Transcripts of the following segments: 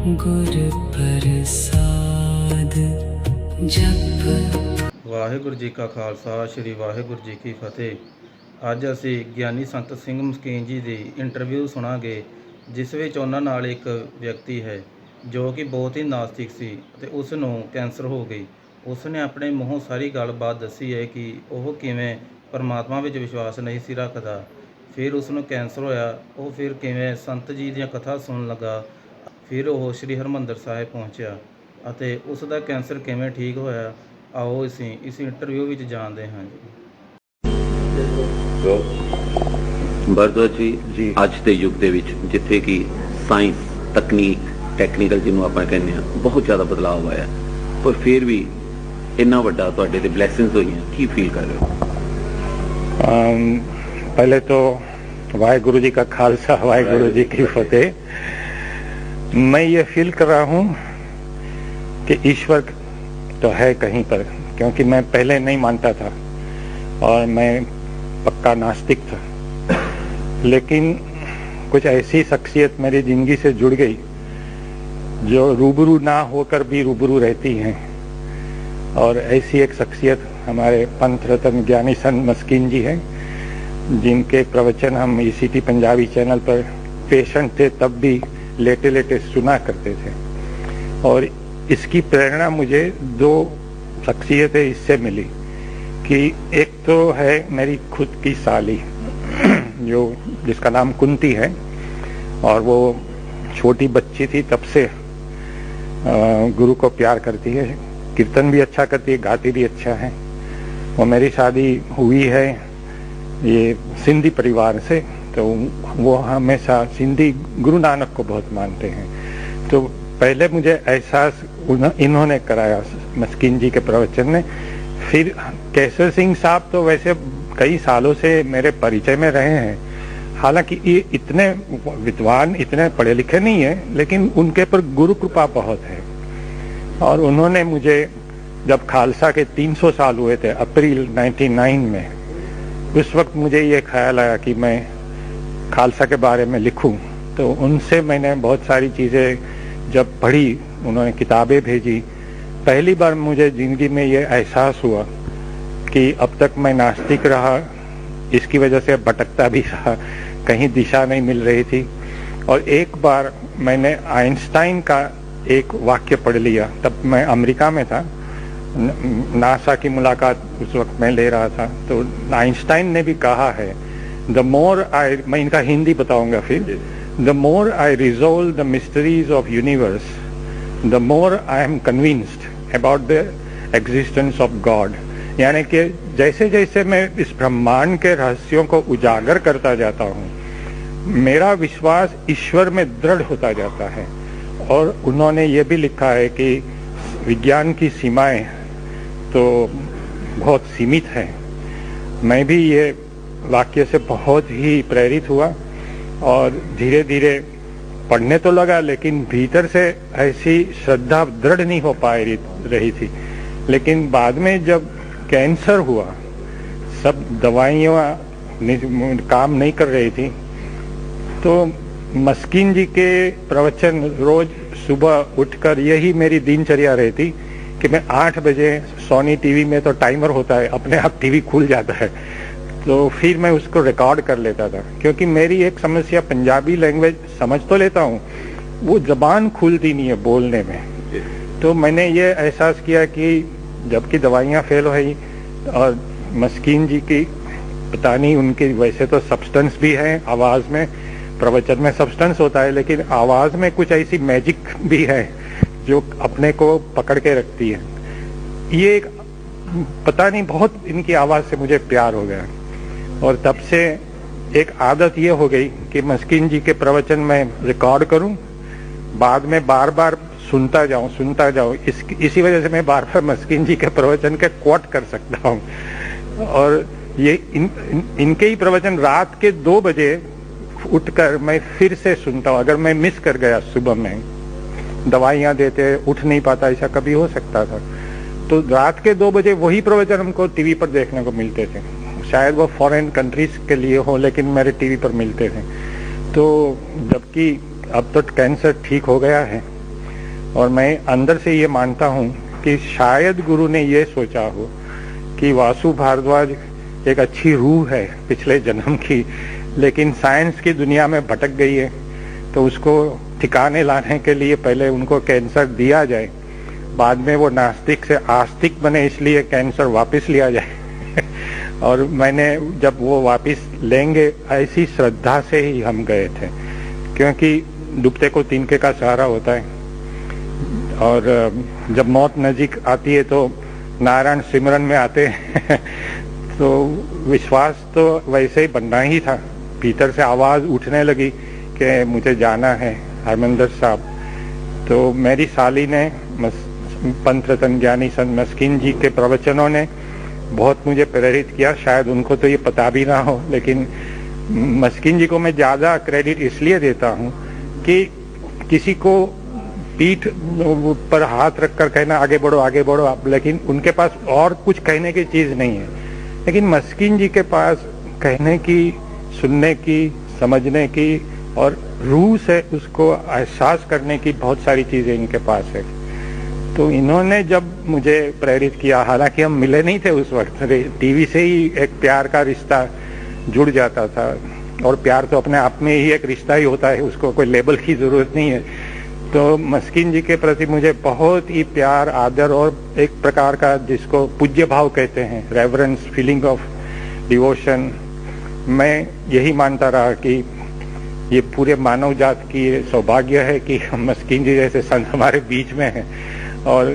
गुर प्रसाद जप। ਵਾਹਿਗੁਰੂ ਜੀ ਕਾ ਖਾਲਸਾ ਸ੍ਰੀ ਵਾਹਿਗੁਰੂ ਜੀ ਕੀ ਫਤਿਹ। ਅੱਜ ਅਸੀਂ ਗਿਆਨੀ ਸੰਤ ਸਿੰਘ ਮਸਕੀਨ ਜੀ ਦੀ ਇੰਟਰਵਿਊ ਸੁਣਾਂਗੇ, ਜਿਸ ਵਿੱਚ ਉਹਨਾਂ ਨਾਲ ਇੱਕ ਵਿਅਕਤੀ ਹੈ ਜੋ ਕਿ ਬਹੁਤ ਹੀ ਨਾਸਤਿਕ ਸੀ ਅਤੇ ਉਸ ਨੂੰ ਕੈਂਸਰ ਹੋ ਗਈ। ਉਸ ਨੇ ਆਪਣੇ ਮੂੰਹੋਂ ਸਾਰੀ ਗੱਲਬਾਤ ਦੱਸੀ ਹੈ ਕਿ ਉਹ ਕਿਵੇਂ ਪਰਮਾਤਮਾ ਵਿੱਚ ਵਿਸ਼ਵਾਸ ਨਹੀਂ ਸੀ ਰੱਖਦਾ। ਫਿਰ ਉਸ ਨੂੰ ਕੈਂਸਰ ਹੋਇਆ, ਉਹ ਫਿਰ ਕਿਵੇਂ ਸੰਤ ਜੀ ਦੀਆਂ ਕਥਾ ਸੁਣਨ ਲੱਗਾ। ਫਿਰ ਉਹ ਸ੍ਰੀ ਹਰਿਮੰਦਰ ਸਾਹਿਬ ਪਹੁੰਚਿਆ ਅਤੇ ਉਸ ਦਾ ਕੈਂਸਰ ਕਿਵੇਂ ਠੀਕ ਹੋਇਆ, ਆਓ ਅਸੀਂ ਇਸ ਇੰਟਰਵਿਊ ਵਿੱਚ ਜਾਣਦੇ ਹਾਂ ਭਰਦਵਾਜ ਜੀ ਅੱਜ ਦੇ ਯੁੱਗ ਦੇ ਵਿੱਚ ਜਿੱਥੇ ਕਿ ਸਾਇੰਸ ਟੈਕਨੀਕਲ ਜਿਹਨੂੰ ਆਪਾਂ ਕਹਿੰਦੇ ਆ ਬਹੁਤ ਜ਼ਿਆਦਾ ਬਦਲਾਅ ਆਇਆ, ਪਰ ਫਿਰ ਵੀ ਇੰਨਾ ਵੱਡਾ ਤੁਹਾਡੇ ਤੇ ਬਲੇਸਿੰਗਸ ਹੋਈਆਂ, ਕੀ ਫੀਲ ਕਰ रहे हो? पहले तो वाहेगुरु जी का खालसा वाहेगुरु जी की फतेह। मैं ये फील कर रहा हूँ कि ईश्वर तो है कहीं पर, क्योंकि मैं पहले नहीं मानता था और मैं पक्का नास्तिक था, लेकिन कुछ ऐसी शख्सियत मेरी जिंदगी से जुड़ गई जो रूबरू ना होकर भी रूबरू रहती हैं। और ऐसी एक शख्सियत हमारे पंथ रत्न ज्ञानी संत मस्कीन जी हैं, जिनके प्रवचन हम ईसीटी पंजाबी चैनल पर पेशेंट थे तब भी लेटे लेटे सुना करते थे। और इसकी प्रेरणा मुझे दो शख्सियतें इससे मिली कि एक तो है मेरी खुद की साली जो जिसका नाम कुंती है, और वो छोटी बच्ची थी तब से गुरु को प्यार करती है, कीर्तन भी अच्छा करती है, गाती भी अच्छा है। वो मेरी शादी हुई है ये सिंधी परिवार से, तो वो हमेशा सिंधी गुरु नानक को बहुत मानते हैं। तो पहले मुझे एहसास इन्होंने कराया मस्कीन जी के प्रवचन ने। फिर केसर सिंह साहब तो वैसे कई सालों से मेरे परिचय में रहे हैं, हालांकि ये इतने विद्वान इतने पढ़े लिखे नहीं है, लेकिन उनके पर गुरु कृपा बहुत है। और उन्होंने मुझे जब खालसा के 300 साल हुए थे अप्रैल 99 में, उस वक्त मुझे ये ख्याल आया कि मैं खालसा के बारे में लिखूं। तो उनसे मैंने बहुत सारी चीज़ें जब पढ़ी, उन्होंने किताबें भेजी। पहली बार मुझे ज़िंदगी में ये एहसास हुआ कि अब तक मैं नास्तिक रहा, इसकी वजह से भटकता भी रहा, कहीं दिशा नहीं मिल रही थी। और एक बार मैंने आइंस्टाइन का एक वाक्य पढ़ लिया, तब मैं अमेरिका में था, नासा की मुलाकात उस वक्त मैं ले रहा था। तो आइंस्टाइन ने भी कहा है, द मोर आई, मैं इनका हिंदी बताऊंगा फिर, the more I resolve the mysteries of universe, the more I am convinced about the existence of God. यानी कि जैसे जैसे मैं इस ब्रह्मांड के रहस्यों को उजागर करता जाता हूँ, मेरा विश्वास ईश्वर में दृढ़ होता जाता है। और उन्होंने ये भी लिखा है कि विज्ञान की सीमाएं तो बहुत सीमित हैं। मैं भी ये वाक्य से बहुत ही प्रेरित हुआ और धीरे धीरे पढ़ने तो लगा, लेकिन भीतर से ऐसी श्रद्धा दृढ़ नहीं हो पा रही थी। लेकिन बाद में जब कैंसर हुआ, सब दवाइयाँ काम नहीं कर रही थी, तो मस्कीन जी के प्रवचन रोज सुबह उठकर यही मेरी दिनचर्या रहती कि मैं 8 बजे सोनी टीवी में तो टाइमर होता है, अपने आप टीवी खुल जाता है, तो फिर मैं उसको रिकॉर्ड कर लेता था। क्योंकि मेरी एक समस्या, पंजाबी लैंग्वेज समझ तो लेता हूँ, वो जबान खुलती नहीं है बोलने में। तो मैंने ये एहसास किया कि जबकि दवाइयाँ फेल हो गई और मस्कीन जी की पता नहीं, उनकी वैसे तो सब्सटेंस भी है आवाज़ में, प्रवचन में सब्सटेंस होता है, लेकिन आवाज़ में कुछ ऐसी मैजिक भी है जो अपने को पकड़ के रखती है। ये एक पता नहीं, बहुत इनकी आवाज़ से मुझे प्यार हो गया। और तब से एक आदत ये हो गई कि मस्कीन जी के प्रवचन में रिकॉर्ड करूं, बाद में बार बार सुनता जाऊं। इसी वजह से मैं बार बार मस्कीन जी के प्रवचन के कोट कर सकता हूं। और ये इनके ही प्रवचन रात के 2 बजे उठकर मैं फिर से सुनता हूँ। अगर मैं मिस कर गया, सुबह में दवाइयाँ देते उठ नहीं पाता, ऐसा कभी हो सकता था, तो रात के 2 बजे वही प्रवचन हमको टीवी पर देखने को मिलते थे। शायद वो फॉरेन कंट्रीज के लिए हो, लेकिन मेरे टीवी पर मिलते थे। तो जबकि अब तो कैंसर ठीक हो गया है, और मैं अंदर से ये मानता हूँ कि शायद गुरु ने ये सोचा हो कि वासु भारद्वाज एक अच्छी रूह है पिछले जन्म की, लेकिन साइंस की दुनिया में भटक गई है, तो उसको ठिकाने लाने के लिए पहले उनको कैंसर दिया जाए, बाद में वो नास्तिक से आस्तिक बने, इसलिए कैंसर वापस लिया जाए। और मैंने जब वो वापस लेंगे ऐसी श्रद्धा से ही हम गए थे, क्योंकि डूबते को तिनके का सहारा होता है, और जब मौत नजीक आती है तो नारायण सिमरन में आते हैं। तो विश्वास तो वैसे ही बनना ही था। भीतर से आवाज उठने लगी कि मुझे जाना है हरमंदर साहब। तो मेरी साली ने पंत रतन ज्ञानी संत मस्किन जी के प्रवचनों ने बहुत मुझे प्रेरित किया। शायद उनको तो ये पता भी ना हो, लेकिन मस्किन जी को मैं ज्यादा क्रेडिट इसलिए देता हूँ कि किसी को पीठ पर हाथ रखकर कहना आगे बढ़ो आप, लेकिन उनके पास और कुछ कहने की चीज नहीं है। लेकिन मस्किन जी के पास कहने की, सुनने की, समझने की और रूह से उसको एहसास करने की बहुत सारी चीजें इनके पास है। तो इन्होंने जब मुझे प्रेरित किया, हालांकि हम मिले नहीं थे उस वक्त, टीवी से ही एक प्यार का रिश्ता जुड़ जाता था, और प्यार तो अपने आप में ही एक रिश्ता ही होता है, उसको कोई लेबल की जरूरत नहीं है। तो मस्किन जी के प्रति मुझे बहुत ही प्यार, आदर और एक प्रकार का जिसको पूज्य भाव कहते हैं, रेवरेंस, फीलिंग ऑफ डिवोशन, मैं यही मानता रहा कि ये पूरे मानव जात की सौभाग्य है कि मस्किन जी जैसे संत हमारे बीच में हैं। और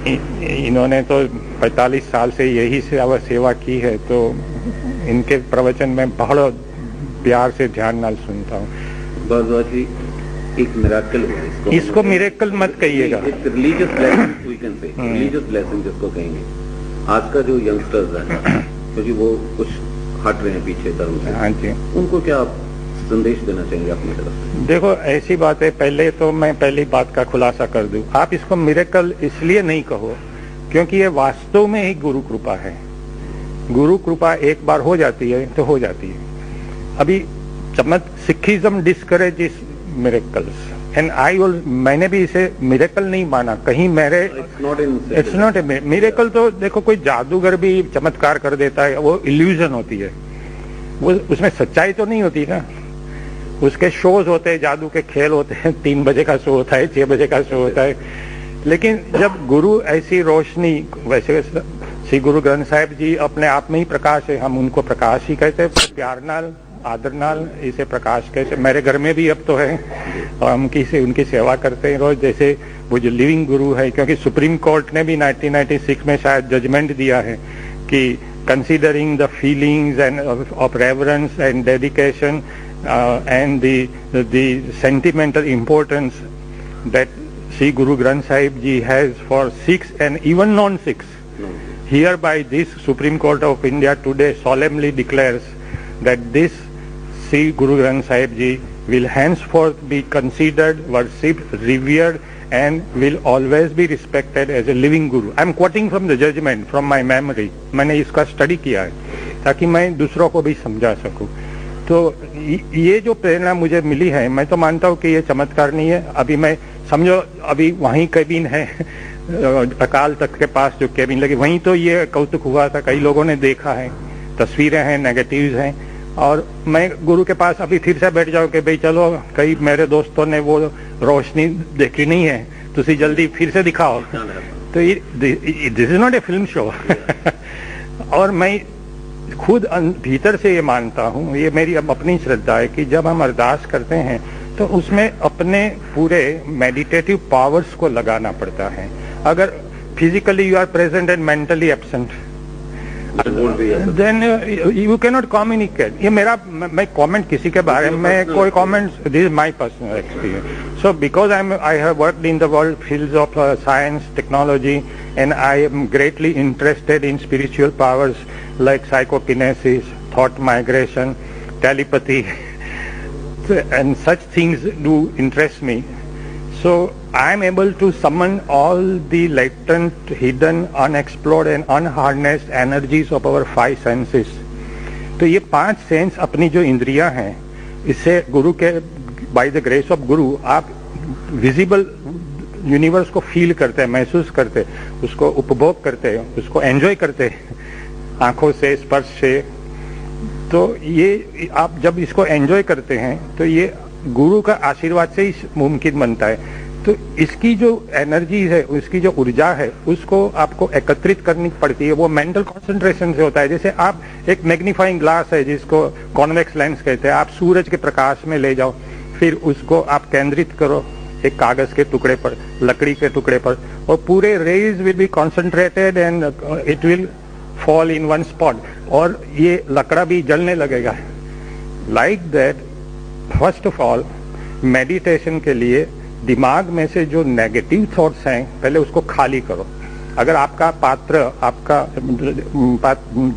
इन्होंने तो 45 साल से यही सेवा की है, तो इनके प्रवचन में बहुत प्यार से ध्यान नाल सुनता हूँ। भारद्वाज जी, एक मिरेकल हुआ, इसको मिरेकल मत कहिएगा, एक religious blessing we can say, religious blessing जिसको कहेंगे। आज का जो यंगस्टर्स है, क्योंकि वो कुछ हट रहे हैं पीछे धर्म से, हाँ जी, उनको क्या आप संदेश देना चाहेंगे अपनी तरफ से? देखो, ऐसी बात है, पहले तो मैं पहली बात का खुलासा कर दूं, आप इसको मिरेकल इसलिए नहीं कहो क्योंकि ये वास्तव में ही गुरु कृपा है। गुरु कृपा एक बार हो जाती है तो हो जाती है। अभी सिखिज्म डिस्करेजेस मिरेकल्स एंड मैंने भी इसे मिरेकल नहीं माना कहीं। मेरे इट्स नॉट ए मिरेकल। तो देखो, कोई जादूगर भी चमत्कार कर देता है, वो इल्यूजन होती है, वो उसमें सच्चाई तो नहीं होती ना। उसके शोज होते हैं, जादू के खेल होते हैं, 3 बजे का शो होता है, 6 बजे का शो होता है। लेकिन जब गुरु ऐसी रोशनी, वैसे श्री गुरु ग्रंथ साहिब जी अपने आप में ही प्रकाश है, हम उनको प्रकाश ही कहते हैं, प्यार नाल, आदर नाल इसे प्रकाश कहते। मेरे घर में भी अब तो है, और हम उनकी सेवा करते हैं रोज। जैसे वो जो लिविंग गुरु है, क्योंकि सुप्रीम कोर्ट ने भी 1996 में शायद जजमेंट दिया है कि considering the feelings end of reverence and dedication and the sentimental importance that Sri Guru Granth Sahib Ji has for Sikhs and even non-Sikhs. Hereby this Supreme Court of India today solemnly declares that this Sri Guru Granth Sahib Ji will henceforth be considered, worshipped, revered and will always be respected as a living Guru. I am quoting from the judgment from my memory. मैंने इसका study किया है ताकि मैं दूसरों को भी समझा सकूं। तो ये जो प्रेरणा मुझे मिली है, मैं तो मानता हूँ कि ये चमत्कार नहीं है। अभी मैं समझो, अभी वहीं केबिन है अकाल तख्त के पास जो केबिन लगी, वहीं तो ये कौतुक हुआ था, कई लोगों ने देखा है, तस्वीरें हैं, नेगेटिव्स हैं। और मैं गुरु के पास अभी फिर से बैठ जाऊँ कि भाई चलो, कई मेरे दोस्तों ने वो रोशनी देखी नहीं है, तुसी जल्दी फिर से दिखाओ। तो this is not A film show. और मैं खुद भीतर से ये मानता हूँ, ये मेरी अब अपनी श्रद्धा है कि जब हम अरदास करते हैं तो उसमें अपने पूरे मेडिटेटिव पावर्स को लगाना पड़ता है। अगर physically you are present and mentally absent, then you can not communicate. ये मेरा, मैं कमेंट किसी के बारे में कोई comment, this is my personal experience. So because I have worked in the world fields of science, technology, and I am greatly interested in spiritual powers like psychokinesis, thought migration, telepathy, and such things do interest me. So I am able to summon all the latent, hidden, unexplored and unharnessed energies of our 5 senses. तो ये 5 sense अपनी जो इंद्रियां हैं, इससे गुरु के, by the grace of गुरु, आप visible universe को फील करते हैं, महसूस करते हैं, उसको उपभोग करते हैं, उसको एंजॉय करते हैं आंखों से, स्पर्श से। तो ये आप जब इसको एंजॉय करते हैं तो ये गुरु का आशीर्वाद से ही मुमकिन बनता है। तो इसकी जो एनर्जी है, उसकी जो ऊर्जा है, उसको आपको एकत्रित करनी पड़ती है। वो मेंटल कंसंट्रेशन से होता है। जैसे आप एक मैग्नीफाइंग ग्लास है जिसको कॉन्वेक्स लेंस कहते हैं, आप सूरज के प्रकाश में ले जाओ, फिर उसको आप केंद्रित करो एक कागज के टुकड़े पर, लकड़ी के टुकड़े पर, और पूरे rays will be concentrated and it will fall in one spot, और ये लकड़ा भी जलने लगेगा। Like that, first of all meditation के लिए दिमाग में से जो नेगेटिव थॉट्स हैं पहले उसको खाली करो। अगर आपका पात्र, आपका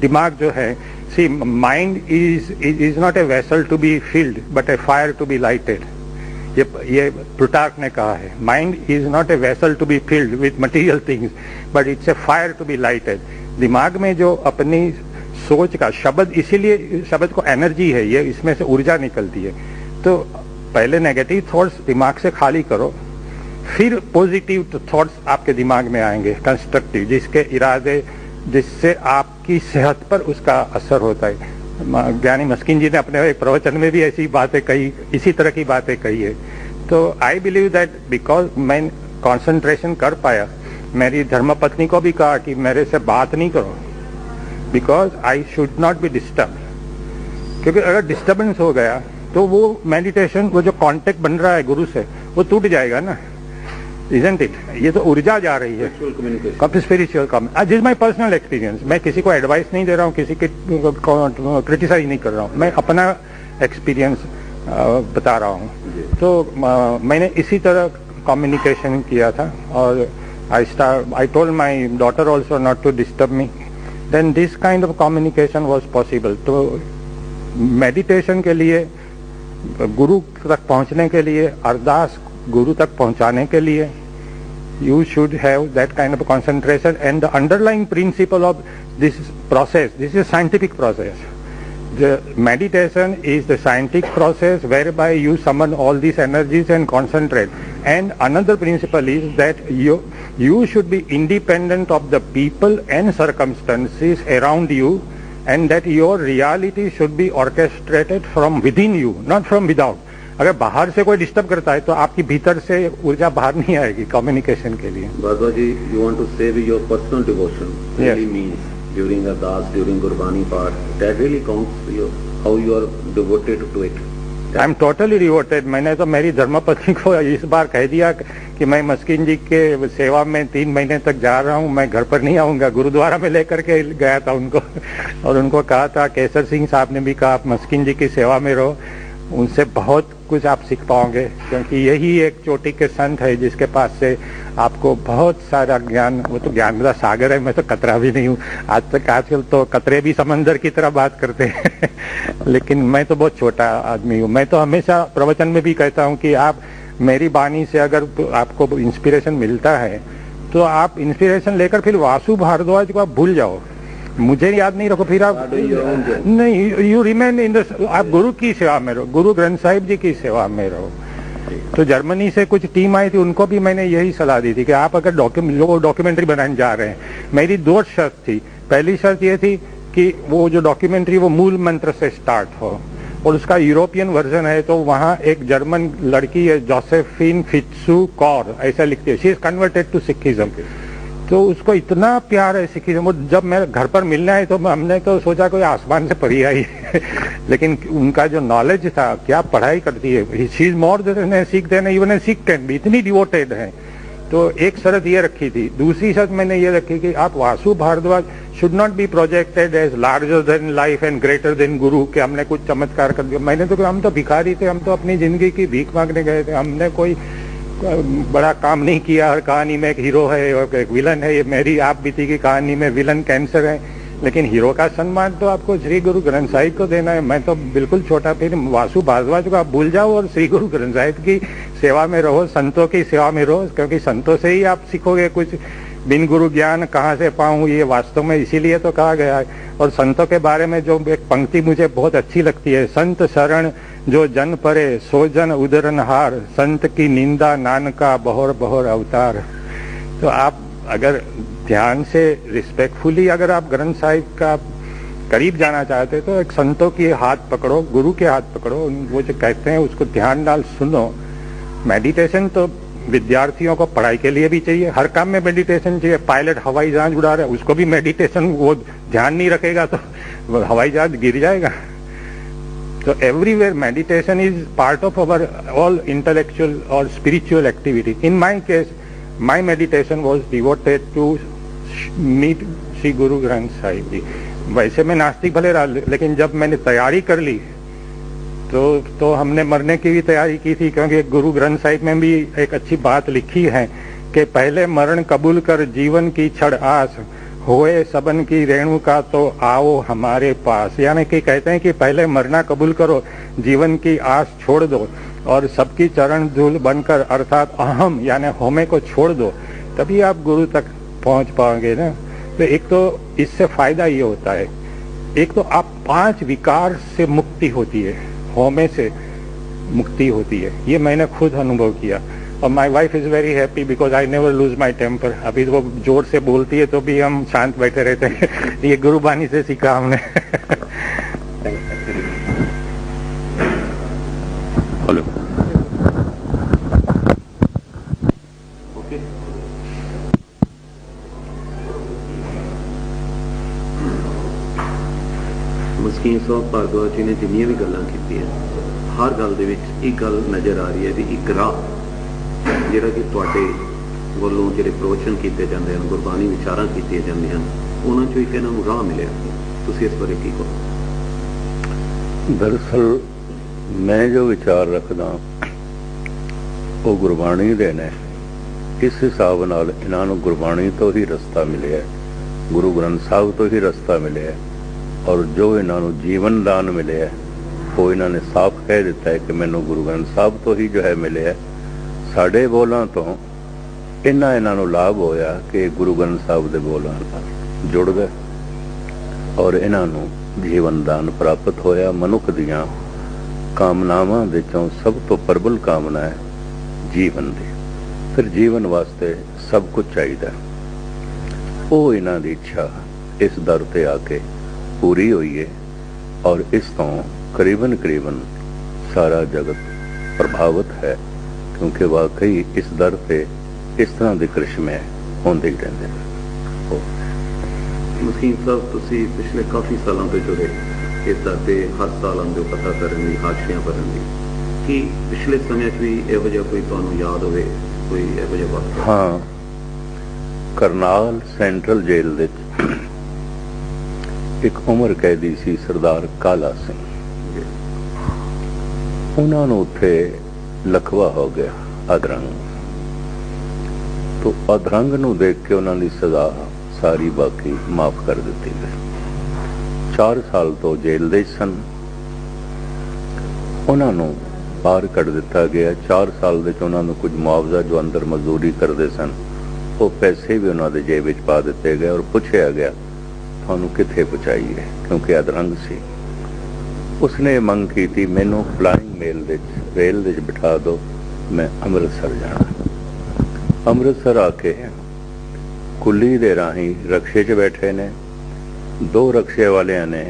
दिमाग जो है, see mind is not a vessel to be filled but a fire to be lighted. ये प्लूटार्क ने कहा है, mind is not a vessel to be filled with material things but it's a fire to be lighted. दिमाग में जो अपनी सोच का शब्द, इसीलिए शब्द को एनर्जी है, ये इसमें से ऊर्जा निकलती है। तो पहले नेगेटिव थॉट्स दिमाग से खाली करो, फिर पॉजिटिव थॉट्स आपके दिमाग में आएंगे, कंस्ट्रक्टिव, जिसके इरादे, जिससे आपकी सेहत पर उसका असर होता है। ज्ञानी मस्किन जी ने अपने एक प्रवचन में भी ऐसी बातें कही, इसी तरह की बातें कही है। तो आई बिलीव दैट बिकॉज मैं कंसंट्रेशन कर पाया, मेरी धर्मपत्नी को भी कहा कि मेरे से बात नहीं करो, because I should not be disturb. क्योंकि अगर डिस्टर्बेंस हो गया तो वो मेडिटेशन, वो जो कांटेक्ट बन रहा है गुरु से, वो टूट जाएगा ना, isn't it? ये तो ऊर्जा जा रही है, spiritual come. This is my personal experience. मैं किसी को एडवाइस नहीं दे रहा हूँ, किसी के क्रिटिसाइज नहीं कर रहा हूँ, मैं अपना एक्सपीरियंस बता रहा हूँ। तो मैंने इसी तरह कम्युनिकेशन किया था, और I told my daughter also not to disturb me, then this kind of communication was possible. तो मेडिटेशन के लिए, गुरु तक पहुंचने के लिए, अरदास गुरु तक पहुंचाने के लिए, you should have that kind of concentration, and the underlying principle of this process, this is a scientific process. The meditation is the scientific process whereby you summon all these energies and concentrate. And another principle is that you should be independent of the people and circumstances around you, and that your reality should be orchestrated from within you, not from without. अगर बाहर से कोई disturb करता है तो आपकी भीतर से ऊर्जा बाहर नहीं आएगी कम्युनिकेशन के लिए। बाबा जी, you want to say with your personal devotion really means during ardas, during Gurbani part, that really counts you, how you are devoted to it. I am totally devoted. मैंने तो मेरी धर्मपत्नी को इस बार कह दिया कि मैं मस्किन जी के सेवा में 3 महीने तक जा रहा हूँ, मैं घर पर नहीं आऊंगा। गुरुद्वारा में लेकर के गया था उनको, और उनको कहा था, केसर सिंह साहब ने भी कहा, आप मस्किन जी की सेवा में रहो, उनसे बहुत कुछ आप सीख पाओगे, क्योंकि यही एक चोटी के संत है जिसके पास से आपको बहुत सारा ज्ञान, वो तो ज्ञान का सागर है, मैं तो कतरा भी नहीं हूँ। आजकल तो कतरे भी समंदर की तरह बात करते हैं लेकिन मैं तो बहुत छोटा आदमी हूँ। मैं तो हमेशा प्रवचन में भी कहता हूँ कि आप मेरी वाणी से अगर आपको इंस्पिरेशन मिलता है तो आप इंस्पिरेशन लेकर फिर वासु भारद्वाज को आप भूल जाओ, मुझे याद नहीं रखो, फिर आप नहीं, यू रिमेन इन द, आप गुरु की सेवा में रहो, गुरु ग्रंथ साहिब जी की सेवा में रहो। तो जर्मनी से कुछ टीम आई थी, उनको भी मैंने यही सलाह दी थी कि आप अगर डॉक्यूमेंट्री बनाने जा रहे हैं, मेरी 2 शर्त थी। पहली शर्त ये थी कि वो जो डॉक्यूमेंट्री वो मूल मंत्र से स्टार्ट हो, और उसका यूरोपियन वर्जन है तो वहाँ एक जर्मन लड़की है, जोसेफिन फित्सु कौर, ऐसा लिखती है, she is converted to Sikhism. तो उसको इतना प्यार है सिखिज्म, वो जब मैं घर पर मिलने आई तो हमने तो सोचा कोई आसमान से परी आई लेकिन उनका जो नॉलेज था, क्या पढ़ाई करती है, she is more than Sikh than even a Sikh can be, इतनी डिवोटेड है। तो एक शर्त ये रखी थी। दूसरी शर्त मैंने ये रखी कि आप Vasu Bhardwaj should not be projected as larger than life and greater than Guru, कि हमने कुछ चमत्कार कर दिया। मैंने तो, हम तो भिखारी थे, हम तो अपनी जिंदगी की भीख मांगने गए थे, हमने कोई बड़ा काम नहीं किया। हर कहानी में एक हीरो है और एक विलन है। ये मेरी आप बीती की कहानी में विलन कैंसर है, लेकिन हीरो का सम्मान तो आपको श्री गुरु ग्रंथ साहिब को देना है। मैं तो बिल्कुल छोटा, फिर वासु भारद्वाज को आप भूल जाओ और श्री गुरु ग्रंथ साहिब की सेवा में रहो, संतों की सेवा में रहो, क्योंकि संतों से ही आप सीखोगे कुछ। बिन गुरु ज्ञान कहाँ से पाऊं, ये वास्तव में इसीलिए तो कहा गया है। और संतों के बारे में जो एक पंक्ति मुझे बहुत अच्छी लगती है, संत शरण जो जन परे सो जन उदरनहार, संत की निंदा नानका बहोर बहोर अवतार। तो आप अगर ध्यान से रिस्पेक्टफुली अगर आप ग्रंथ साहिब का करीब जाना चाहते तो एक संतों की हाथ पकड़ो, गुरु के हाथ पकड़ो, वो जो कहते हैं उसको ध्यान डाल सुनो। मेडिटेशन तो विद्यार्थियों को पढ़ाई के लिए भी चाहिए, हर काम में मेडिटेशन चाहिए। पायलट हवाई जहाज उड़ा रहा है, उसको भी मेडिटेशन, वो ध्यान नहीं रखेगा तो हवाई जहाज गिर जाएगा। तो everywhere meditation is part of our all intellectual और spiritual activity. In my case my meditation was devoted to meet Shri Guru Granth Sahib जी। वैसे मैं नास्तिक भले रहा, लेकिन जब मैंने तैयारी कर ली तो हमने मरने की भी तैयारी की थी, क्योंकि गुरु ग्रंथ साहिब में भी एक अच्छी बात लिखी है कि पहले मरण कबूल कर जीवन की छड़ आस, होए सबन की रेणु का तो आओ हमारे पास। यानी कि कहते हैं कि पहले मरना कबूल करो, जीवन की आस छोड़ दो और सबकी चरण धूल बनकर अर्थात अहम यानी होमे को छोड़ दो, तभी आप गुरु तक पहुंच पाओगे ना। तो एक तो इससे फायदा ये होता है, एक तो आप 5 विकार से मुक्ति होती है, होमे से मुक्ति होती है, ये मैंने खुद अनुभव किया। और my wife is very happy because I never lose my temper. अभी वो जोर से बोलती है तो भी हम शांत बैठे रहते हैं। ये गुरुबानी से सीखा हमने। Hello, okay. ਮਸਕੀਨ ਸਾਹਿਬ ਭਾਰਦਵਾਜ ਜੀ ਨੇ ਜਿੰਨੀਆਂ ਵੀ ਗੱਲਾਂ ਕੀਤੀਆਂ, ਹਰ ਗੱਲ ਦੇ ਵਿੱਚ ਇੱਕ ਗੱਲ ਨਜ਼ਰ ਆ ਰਹੀ ਹੈ ਵੀ ਇੱਕ ਰਾਹ ਜਿਹੜਾ ਕਿ ਤੁਹਾਡੇ ਵੱਲੋਂ ਜਿਹੜੇ ਪ੍ਰਵਚਨ ਕੀਤੇ ਜਾਂਦੇ ਹਨ, ਗੁਰਬਾਣੀ ਵਿਚਾਰਾਂ ਕੀਤੀਆਂ ਜਾਂਦੀਆਂ ਹਨ, ਉਹਨਾਂ ਚੋਂ ਇੱਕ ਇਹਨਾਂ ਨੂੰ ਰਾਹ ਮਿਲਿਆ। ਤੁਸੀਂ ਇਸ ਬਾਰੇ ਕੀ ਕਹੋ? दरअसल मैं जो विचार रखदा वो गुरबाणी दे ने, इस हिसाब नाल इन्हां नूं गुरबाणी तो ही रस्ता मिलिया, गुरु ग्रंथ साहब तो ही रस्ता मिलिया। और जो इन्हां नूं जीवन दान मिलिया वो इन्हां ने साफ कह दिता है कि मैनूं गुरु ग्रंथ साहब तो ही जो है मिलिया। साडे बोलां तो इन्हां नूं लाभ होया कि गुरु ग्रंथ साहब दे बोलां नाल जुड़ गए और इन्हां नूं जीवन दान प्राप्त होया। मनुख दियां कामनावां विचों सब तो प्रबल कामना है जीवन दी। फिर जीवन वास्ते सब कुछ चाहिए, वो इन्हां दी इच्छा इस दर ते आके पूरी हुई है और इस तो करीबन करीबन सारा जगत प्रभावित है, क्योंकि वाकई इस दर पे इस तरह के करिश्मे होंदे ही रहंदे ने। ਮਸਕੀਨ ਸਾਹਿਬ, ਤੁਸੀਂ ਪਿਛਲੇ ਕਾਫੀ ਸਾਲਾਂ ਤੋਂ ਜੁੜੇ ਇਸ ਦਰ ਤੇ ਹਰ ਸਾਲ ਆਉਂਦੇ ਹੋ ਪਤਾ ਕਰਨ ਲਈ, ਹਾਸ਼ੀਆਂ ਭਰਨ ਲਈ। ਕੀ ਪਿਛਲੇ ਸਮੇਂ 'ਚ ਵੀ ਇਹੋ ਜਿਹਾ ਕੋਈ ਤੁਹਾਨੂੰ ਯਾਦ ਹੋਵੇ, ਕੋਈ ਇਹੋ ਜਿਹਾ ਵਾਕਿਆ? हाँ, करनाल सेंट्रल जेल दे एक उम्र कैदी सी सरदार काला सिंह, उन्होंने उत्थे लखवा हो गया अधरंग। तो अधरंग नूं देख के उन्होंने सजा सारी बाकी माफ कर दी गई। 4 साल तो जेल दे सन, उन्होंने बाहर कढ़ दिता गया। 4 साल दे उन्होंने कुछ मुआवजा जो अंदर मजदूरी करते सन वो पैसे भी उन्होंने जेब विच पा दिते गए और पूछया गया थानू किथे पहुँचाइए, क्योंकि अधरंग सी। उसने मंग की थी मैनू फ्लाइंग मेल रेल दे बिठा दो, मैं अमृतसर जाना। अमृतसर आके कुली दे राही रक्शे च बैठे ने, 2 रक्शे वालियां ने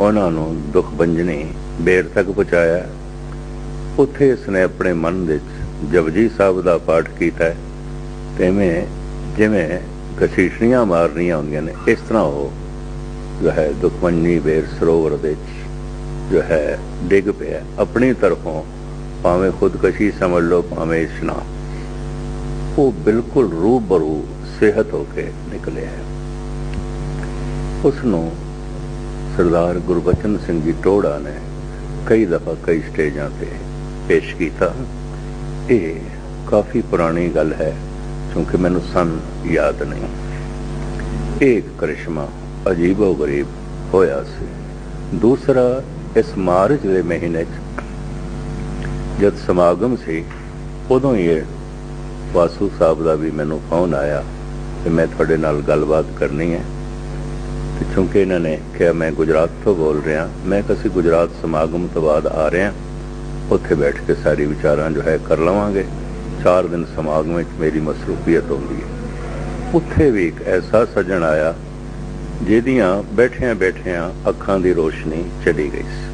उन्होंने दुख बंजनी बेर तक पहुँचाया। उत्थे इसने अपने मन विच जपजी साहब का पाठ किया, तिवें जिवें घसीटनियां मारनियां होंदियां ने, इस तरह वो जो है दुखमंजनी बेर सरोवर दे जो है डिग पिया। अपनी तरफों भावें खुदकशी समझ लो भावें इशनान, वो बिल्कुल रूबरू सेहत होके निकले हैं। उसनों सरदार गुरबचन सिंह जी टोड़ा ने कई दफा कई स्टेजां ते पेश किया। ये काफ़ी पुरानी गल है, क्योंकि मैनू सन याद नहीं। एक करिश्मा अजीबो गरीब होया सी। दूसरा, इस मार्च के महीने जब समागम सी, उदों ही वासू साहब का भी मैनू फोन आया ਕਿ ਮੈਂ ਤੁਹਾਡੇ ਨਾਲ ਗੱਲਬਾਤ ਕਰਨੀ ਹੈ। ਤੇ ਕਿਉਂਕਿ ਇਹਨਾਂ ਨੇ ਕਿਹਾ ਮੈਂ ਗੁਜਰਾਤ ਤੋਂ ਬੋਲ ਰਿਹਾ, ਮੈਂ ਕਿਹਾ ਅਸੀਂ ਗੁਜਰਾਤ ਸਮਾਗਮ ਤੋਂ ਬਾਅਦ ਆ ਰਹੇ ਹਾਂ, ਉੱਥੇ ਬੈਠ ਕੇ ਸਾਰੀ ਵਿਚਾਰਾਂ ਜੋ ਹੈ ਕਰ ਲਵਾਂਗੇ। 4 ਦਿਨ ਸਮਾਗਮ ਵਿੱਚ ਮੇਰੀ ਮਸਰੂਫੀਅਤ ਹੁੰਦੀ ਹੈ। ਉੱਥੇ ਵੀ ਇੱਕ ਐਸਾ ਸੱਜਣ ਆਇਆ ਜਿਹਦੀਆਂ ਬੈਠਿਆਂ ਬੈਠਿਆਂ ਅੱਖਾਂ ਦੀ ਰੋਸ਼ਨੀ ਚਲੀ ਗਈ ਸੀ।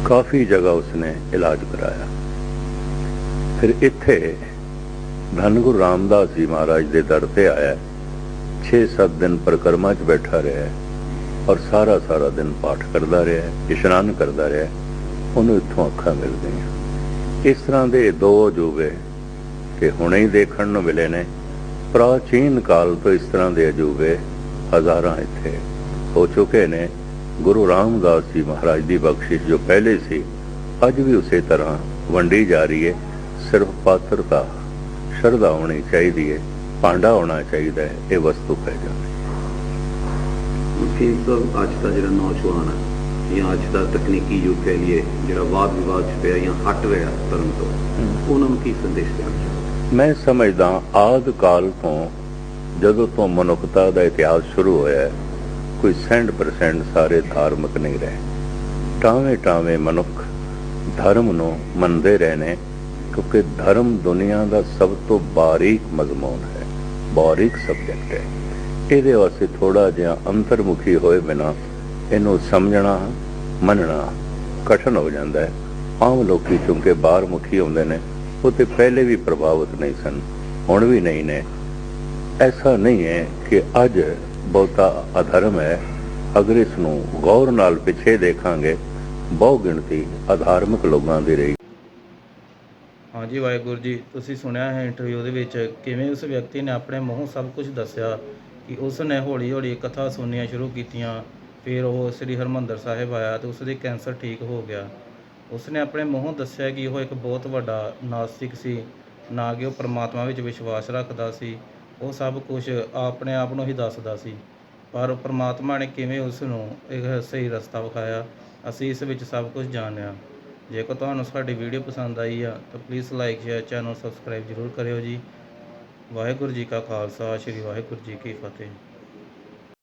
ਕਾਫੀ ਜਗ੍ਹਾ ਉਸਨੇ ਇਲਾਜ ਕਰਾਇਆ। ਫਿਰ ਇੱਥੇ ਧੰਨ ਗੁਰੂ ਰਾਮਦਾਸ ਜੀ ਮਹਾਰਾਜ ਦੇ ਦਰ ਤੇ ਆਇਆ। 6-7 ਦਿਨ ਪਰਿਕਰਮਾ 'ਚ ਬੈਠਾ ਰਿਹਾ ਔਰ ਸਾਰਾ ਦਿਨ ਪਾਠ ਕਰਦਾ ਰਿਹਾ, ਇਸ਼ਨਾਨ ਕਰਦਾ ਰਿਹਾ। ਉਹਨੂੰ ਇੱਥੋਂ ਅੱਖਾਂ ਮਿਲ ਗਈਆਂ। ਇਸ ਤਰ੍ਹਾਂ ਦੇ 2 ਅਜੂਬੇ ਕਿ ਹੁਣੇ ਹੀ ਦੇਖਣ ਨੂੰ ਮਿਲੇ ਨੇ। ਪ੍ਰਾਚੀਨ ਕਾਲ ਤੋਂ ਇਸ ਤਰ੍ਹਾਂ ਦੇ ਅਜੂਬੇ ਹਜ਼ਾਰਾਂ ਇੱਥੇ ਹੋ ਚੁੱਕੇ ਨੇ। ਗੁਰੂ ਰਾਮਦਾਸ ਜੀ ਮਹਾਰਾਜ ਦੀ ਬਖਸ਼ਿਸ਼ ਜੋ ਪਹਿਲੇ ਸੀ, ਅੱਜ ਵੀ ਉਸੇ ਤਰ੍ਹਾਂ ਵੰਡੀ ਜਾ ਰਹੀ ਹੈ। ਸਿਰਫ ਪਾਤਰਤਾ, ਸ਼ਰਧਾ ਹੋਣੀ ਚਾਹੀਦੀ ਹੈ, ਭਾਂਡਾ ਹੋਣਾ ਚਾਹੀਦਾ ਹੈ, ਇਹ ਵਸਤੂ ਪੈ ਜਾਵੇ। ਅੱਜ ਦਾ ਜਿਹੜਾ ਨੌਜਵਾਨ ਹੈ ਜਾਂ ਅੱਜ ਦਾ ਤਕਨੀਕੀ ਯੁੱਗ ਕਹਿ ਲਈਏ, ਜਿਹੜਾ ਵਾਦ ਵਿਵਾਦ 'ਚ ਪਿਆ ਜਾਂ ਹਟ ਰਿਹਾ ਧਰਮ ਤੋਂ, ਉਹਨਾਂ ਨੂੰ ਕੀ ਸੰਦੇਸ਼ ਦੇਣਾ ਚਾਹੁੰਦੇ? ਮੈਂ ਸਮਝਦਾ ਆਦਿ ਕਾਲ ਤੋਂ, ਜਦੋਂ ਤੋਂ ਮਨੁੱਖਤਾ ਦਾ ਇਤਿਹਾਸ ਸ਼ੁਰੂ ਹੋਇਆ, ਕੋਈ 100% ਸਾਰੇ ਧਾਰਮਿਕ ਨਹੀਂ ਰਹੇ। ਟਾਵੇਂ ਮਨੁੱਖ ਧਰਮ ਨੂੰ ਮੰਨਦੇ ਰਹੇ ਨੇ, ਕਿਉਂਕਿ ਧਰਮ ਦੁਨੀਆ ਦਾ ਸਭ ਤੋਂ ਬਾਰੀਕ ਮਜ਼ਮੂਨ ਹੈ, ਬਾਰੀਕ ਸਬਜੈਕਟ ਹੈ। ਇਹਦੇ ਵਾਸਤੇ ਥੋੜਾ ਜਿਹਾ ਅੰਤਰਮੁਖੀ ਹੋਏ ਬਿਨਾਂ ਇਹਨੂੰ ਸਮਝਣਾ, ਮੰਨਣਾ ਕਠਿਨ ਹੋ ਜਾਂਦਾ ਹੈ। ਆਮ ਲੋਕੀ ਚੁੰਕੇ ਬਾਹਰ ਮੁਖੀ ਹੁੰਦੇ ਨੇ, ਉਹ ਤੇ ਪਹਿਲੇ ਵੀ ਪ੍ਰਭਾਵਿਤ ਨਹੀਂ ਸਨ, ਹੁਣ ਵੀ ਨਹੀਂ ਨੇ। ਐਸਾ ਨਹੀਂ ਹੈ ਕਿ ਅੱਜ ਬਹੁਤਾ ਅਧਰਮ ਹੈ। ਅਗਰ ਇਸ ਨੂੰ ਗੌਰ ਨਾਲ ਪਿੱਛੇ ਦੇਖਾਂਗੇ, ਬਹੁ ਗਿਣਤੀ ਅਧਾਰਮਿਕ ਲੋਕਾਂ ਦੀ ਰਹੀ। ਹਾਂਜੀ ਵਾਹਿਗੁਰੂ ਜੀ, ਤੁਸੀਂ ਸੁਣਿਆ ਹੈ ਇੰਟਰਵਿਊ ਦੇ ਵਿੱਚ ਕਿਵੇਂ ਉਸ ਵਿਅਕਤੀ ਨੇ ਆਪਣੇ ਮੂੰਹੋਂ ਸਭ ਕੁਝ ਦੱਸਿਆ ਕਿ ਉਸ ਨੇ ਹੌਲੀ ਕਥਾ ਸੁਣਨੀਆਂ ਸ਼ੁਰੂ ਕੀਤੀਆਂ। ਫਿਰ ਉਹ ਸ੍ਰੀ ਹਰਿਮੰਦਰ ਸਾਹਿਬ ਆਇਆ ਤੇ ਉਸ ਦੇ ਕੈਂਸਰ ਠੀਕ ਹੋ ਗਿਆ। ਉਸ ਨੇ ਆਪਣੇ ਮੂੰਹੋਂ ਦੱਸਿਆ ਕਿ ਉਹ ਇੱਕ ਬਹੁਤ ਵੱਡਾ ਨਾਸਤਿਕ ਸੀ, ਨਾ ਕਿ ਉਹ ਪਰਮਾਤਮਾ ਵਿੱਚ ਵਿਸ਼ਵਾਸ ਰੱਖਦਾ ਸੀ। ਉਹ ਸਭ ਕੁਝ ਆਪਣੇ ਆਪ ਨੂੰ ਹੀ ਦੱਸਦਾ ਸੀ, ਪਰ ਪਰਮਾਤਮਾ ਨੇ ਕਿਵੇਂ ਉਸ ਨੂੰ ਇੱਕ ਸਹੀ ਰਸਤਾ ਵਿਖਾਇਆ, ਅਸੀਂ ਇਸ ਵਿੱਚ ਸਭ ਕੁਝ ਜਾਣਿਆ। ਜੇਕਰ ਤੁਹਾਨੂੰ ਸਾਡੀ ਵੀਡੀਓ ਪਸੰਦ ਆਈ ਆ ਤਾਂ please like, share, channel subscribe ਜ਼ਰੂਰ ਕਰਿਓ ਜੀ। ਵਾਹਿਗੁਰੂ ਜੀ ਕਾ ਖਾਲਸਾ, ਸ਼੍ਰੀ ਵਾਹਿਗੁਰੂ ਜੀ ਕੀ ਫਤਿਹ।